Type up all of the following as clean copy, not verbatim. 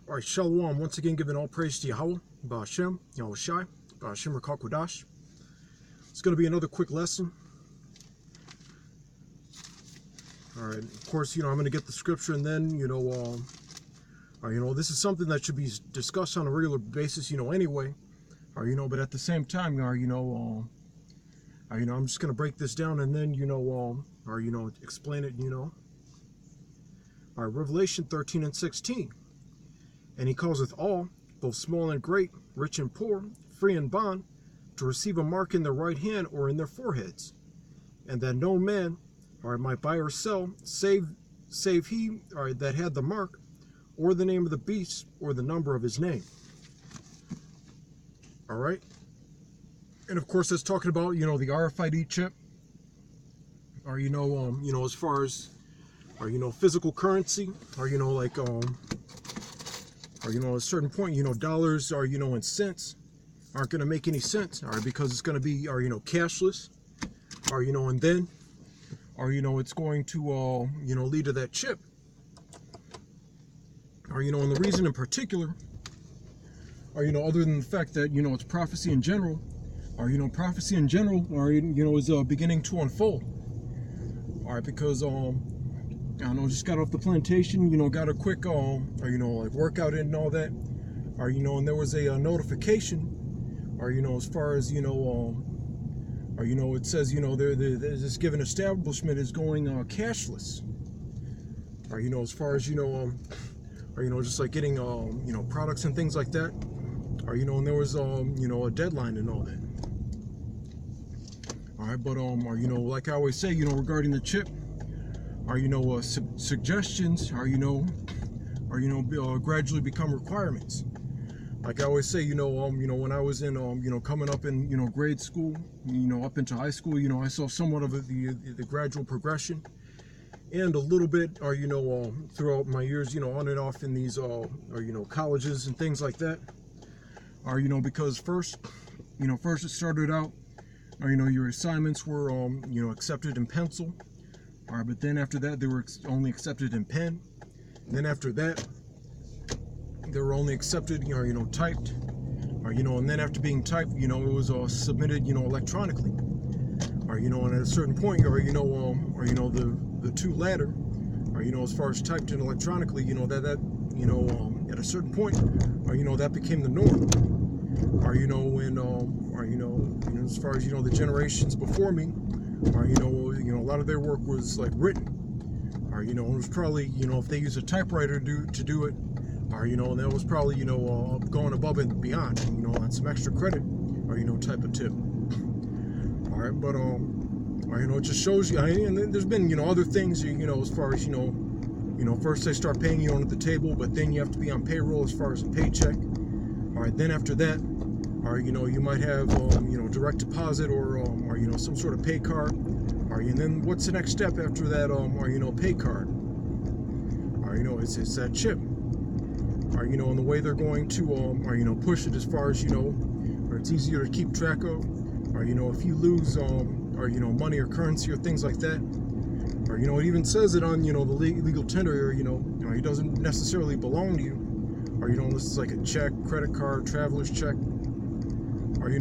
All right, Shalom. Once again, giving all praise to Yahweh, Ba'ashem, Yahushai, Ba'ashem Rakal Kodash. It's going to be another quick lesson. All right, of course, I'm going to get the scripture, and then, this is something that should be discussed on a regular basis, anyway. But at the same time, I'm just going to break this down, and then, explain it, All right, Revelation 13 and 16. And he causeth all, both small and great, rich and poor, free and bond, to receive a mark in their right hand or in their foreheads, and that no man, might buy or sell, save he, that had the mark, or the name of the beast, or the number of his name. All right, and of course that's talking about the RFID chip, or as far as physical currency, or at a certain point, dollars or, and cents aren't going to make any sense, because it's going to be, cashless, and then, it's going to, lead to that chip, and the reason in particular, other than the fact that, it's prophecy in general, prophecy in general, is beginning to unfold, because, just got off the plantation, got a quick, workout in and all that, and there was a notification, as far as, it says, this given establishment is going cashless, as far as, just like getting, products and things like that, and there was, a deadline and all that. All right, but, like I always say, regarding the chip, suggestions gradually become requirements. Like I always say, when I was in, coming up in, grade school, up into high school, I saw somewhat of the gradual progression, and a little bit, throughout my years, on and off in these, colleges and things like that, because first it started out, your assignments were, accepted in pencil. All right, but then after that, they were only accepted in pen. And then after that, they were only accepted, typed. And then after being typed, it was submitted, electronically. And at a certain point, the two latter, as far as typed and electronically, at a certain point, that became the norm. As far as the generations before me, a lot of their work was like written, it was probably, if they use a typewriter to do it, and that was probably, going above and beyond, on some extra credit, type of tip. All right, but, it just shows you, and then there's been, other things, as far as, first they start paying you on at the table, but then you have to be on payroll as far as a paycheck. All right, then after that, you might have, direct deposit or some sort of pay card. And then what's the next step after that, pay card? It's that chip. And the way they're going to, push it as far as, or it's easier to keep track of, if you lose, money or currency or things like that, it even says it on, the legal tender, it doesn't necessarily belong to you, unless it's like a check, credit card, traveler's check,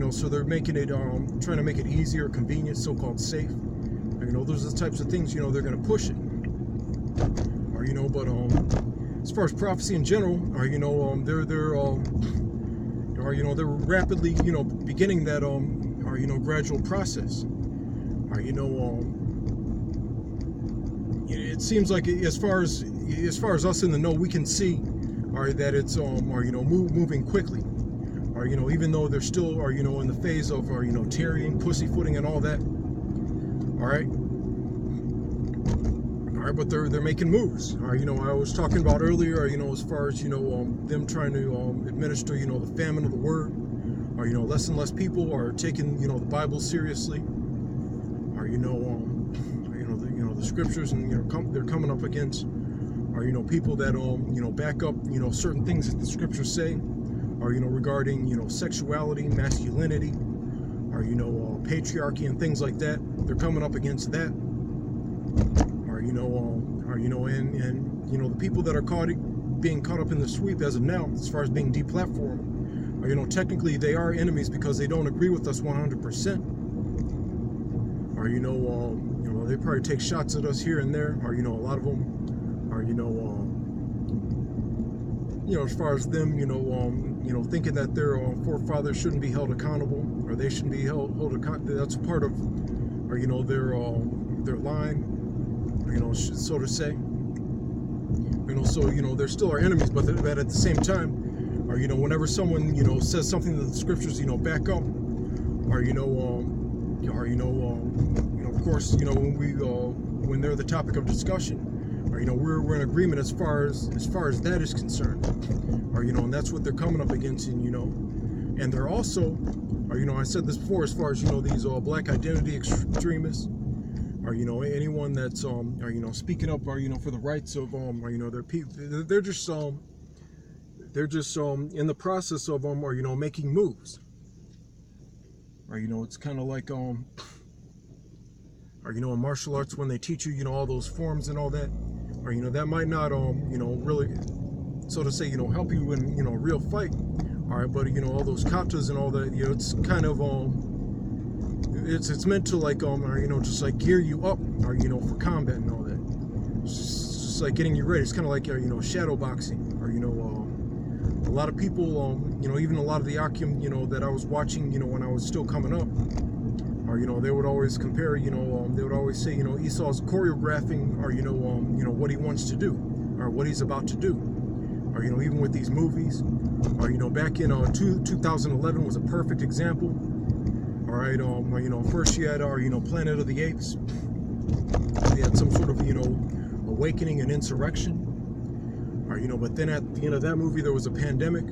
so they're making it, trying to make it easier, convenient, so-called safe. Those are the types of things, they're going to push it. But as far as prophecy in general, they're rapidly, beginning that, gradual process. It seems like as far as us in the know, we can see, that it's, moving quickly. Even though they're still, in the phase of, tarrying, pussyfooting, and all that. All right, but they're making moves. I was talking about earlier, as far as, them trying to administer, the famine of the word. Less and less people are taking, the Bible seriously. The scriptures, and they're coming up against, people that back up, certain things that the scriptures say, regarding, sexuality, masculinity, patriarchy and things like that. They're coming up against that. And the people that are caught being caught up in the sweep as of now, as far as being deplatformed. Or, you know, technically they are enemies because they don't agree with us 100%. Or, you know, they probably take shots at us here and there. Or, you know, a lot of them are, you know, as far as them, you know, thinking that their forefathers shouldn't be held accountable, or they shouldn't be held accountable. That's part of, or, you know, their line, you know, so to say. You know, so, you know, they're still our enemies, but at the same time, or, you know, whenever someone, you know, says something that the scriptures, you know, back up, or, you know, of course, you know, when they're the topic of discussion, or, you know, we're in agreement as far as that is concerned, or, you know, and that's what they're coming up against, and, you know, and they're also, or, you know, I said this before, as far as, you know, these black identity extremists, or, you know, anyone that's or, you know, speaking up, or, you know, for the rights of or, you know, their people, they're just in the process of or, you know, making moves, or, you know, it's kind of like or, you know, in martial arts, when they teach you, you know, all those forms and all that, or, you know, that might not you know, really, so to say, you know, help you in, you know, a real fight, all right, but, you know, all those katas and all that, you know, it's kind of it's meant to, like, or, you know, just like gear you up, or, you know, for combat and all that. It's just like getting you ready. It's kind of like, you know, shadow boxing, or, you know, a lot of people, you know, even a lot of the Akim, you know, that I was watching, you know, when I was still coming up, or, you know, they would always compare, you know, they would always say, you know, Esau's choreographing, or, you know, what he wants to do, or what he's about to do, or, you know, even with these movies, or, you know, back in 2011 was a perfect example. All right, you know, first you had our, you know, Planet of the Apes. They had some sort of, you know, awakening and insurrection. Or, you know, but then at the end of that movie there was a pandemic.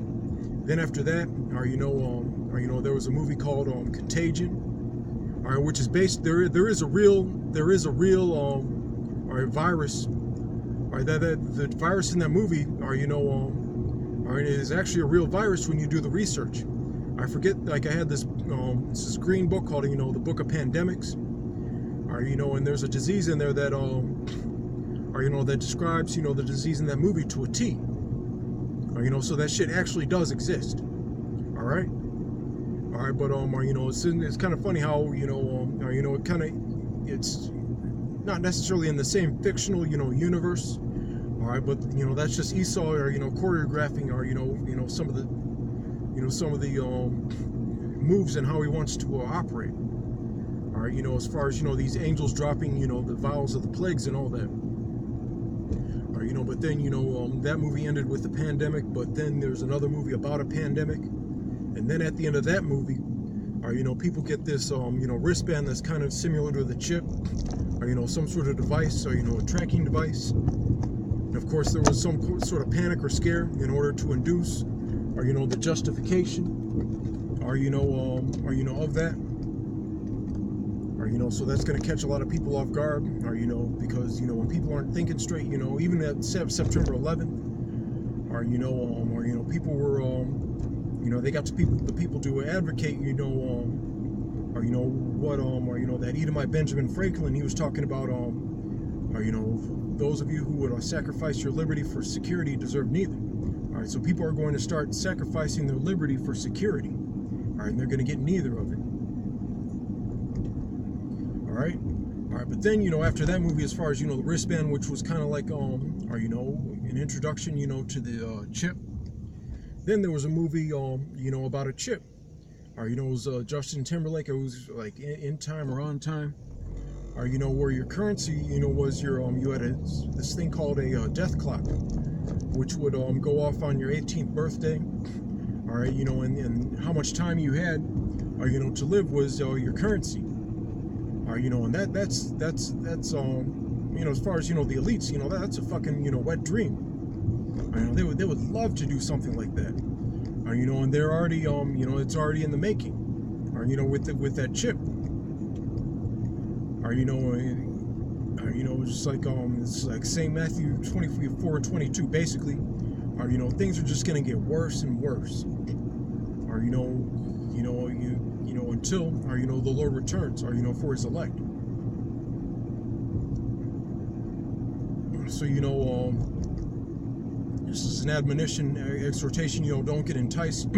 Then after that, or, you know, there was a movie called Contagion. All right, which is based there is a real or a virus. Or that the virus in that movie, or, you know, or it is actually a real virus when you do the research. I forget, like, I had this green book called, you know, the Book of Pandemics, or, you know, and there's a disease in there that or, you know, that describes, you know, the disease in that movie to a T, or, you know, so that shit actually does exist. All right, but or, you know, it's kind of funny how, you know, or, you know, it's not necessarily in the same fictional, you know, universe. All right, but, you know, that's just Esau, or, you know, choreographing, or, you know, some of the moves and how he wants to operate. All right, you know, as far as, you know, these angels dropping, you know, the vials of the plagues and all that. All right, you know, but then, you know, that movie ended with the pandemic, but then there's another movie about a pandemic, and then at the end of that movie, or, you know, people get this, you know, wristband that's kind of similar to the chip, or, you know, some sort of device, or, you know, a tracking device. And of course, there was some sort of panic or scare in order to induce, or, you know, the justification, or, you know, of that, or, you know, so that's going to catch a lot of people off guard, or, you know, because, you know, when people aren't thinking straight, you know, even at September 11th, or, you know, people were, you know, they got the people to advocate, you know, or, you know, what, or, you know, that Edomite Benjamin Franklin, he was talking about, or, you know, those of you who would sacrifice your liberty for security deserve neither. All right, so people are going to start sacrificing their liberty for security. All right, and they're going to get neither of it. All right, but then, you know, after that movie, as far as, you know, the wristband, which was kind of like, or, you know, an introduction, you know, to the chip. Then there was a movie, you know, about a chip. Or, you know, it was Justin Timberlake. It was like in time or on time. Or, you know, where your currency, you know, was your you had this thing called a death clock, which would go off on your 18th birthday. All right, you know, and how much time you had, or, you know, to live was your currency. Or, you know, and that's you know, as far as, you know, the elites, you know, that's a fucking, you know, wet dream. Or, you know, they would love to do something like that. Or, you know, and they're already you know, it's already in the making. Or, you know, with that chip. Or, you know, just like it's like St. Matthew 24:22, basically. Or, you know, things are just gonna get worse and worse. Or, you know, until, or, you know, the Lord returns, or, you know, for his elect. So, you know, This is an admonition, exhortation. Don't get enticed.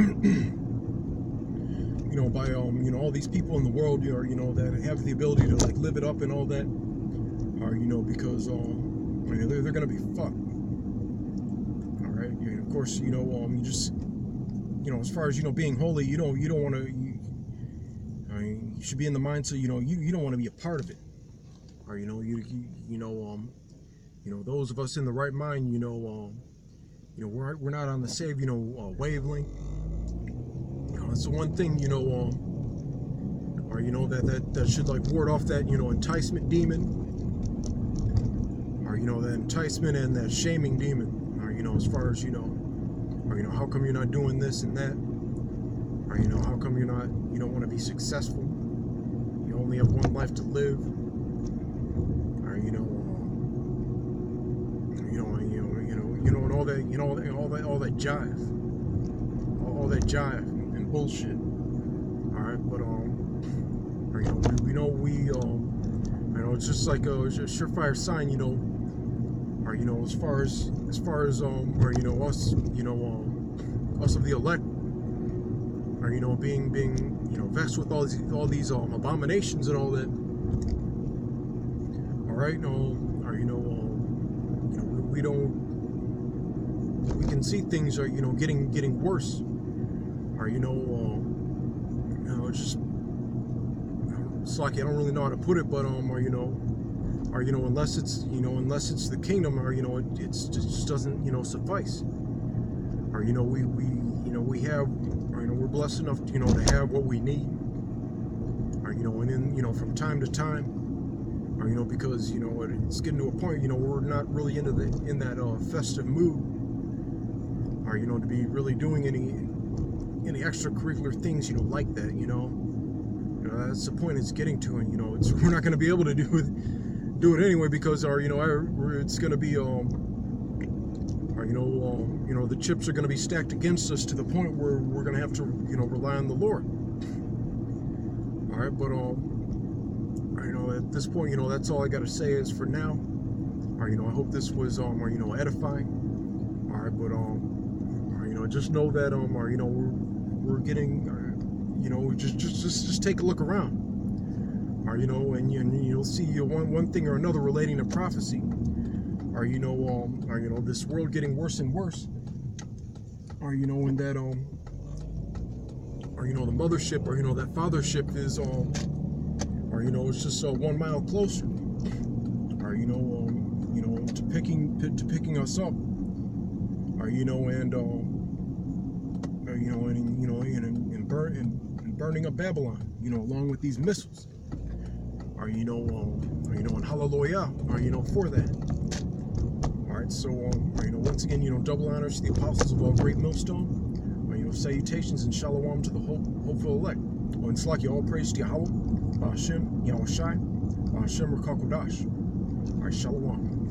By all these people in the world, that have the ability to like live it up and all that, because they're gonna be fucked. All right, of course, you just, as far as being holy, you don't want to. You should be in the mindset, you don't want to be a part of it. Or those of us in the right mind, we're not on the same, wavelength. That's the one thing, that should like ward off that, enticement demon, or that enticement and that shaming demon, or as far as how come you're not doing this and that, or how come you don't want to be successful, you only have one life to live, or and all that, all that jive and bullshit. All right, but it's just like a surefire sign, or as far as us of the elect, or being vexed with all these abominations and all that. All right, we can see things are getting worse, or it's just, it's like I don't really know how to put it, but unless it's the kingdom, or it just doesn't suffice, or we have, we're blessed enough to have what we need, or and then from time to time, or because it's getting to a point we're not really in that festive mood, or to be really doing any extracurricular things like that, that's the point it's getting to, and we're not going to be able to do it anyway, because it's going to be the chips are going to be stacked against us to the point where we're going to have to rely on the Lord. All right, but at this point, that's all I got to say is for now. I hope this was edifying. All right, but just know that we're getting just take a look around. And you'll see one thing or another relating to prophecy. This world getting worse and worse. And that the mothership, that fathership is it's just 1 mile closer. To picking us up. And burning up Babylon, along with these missiles. And hallelujah, for that. All right, so once again, double honors to the apostles of all great millstone. Salutations and shalom to the hopeful elect. And Slaki, all praise to Yahweh, Hashem, Yahushai, Hashem Rakakodash. All right, shalom.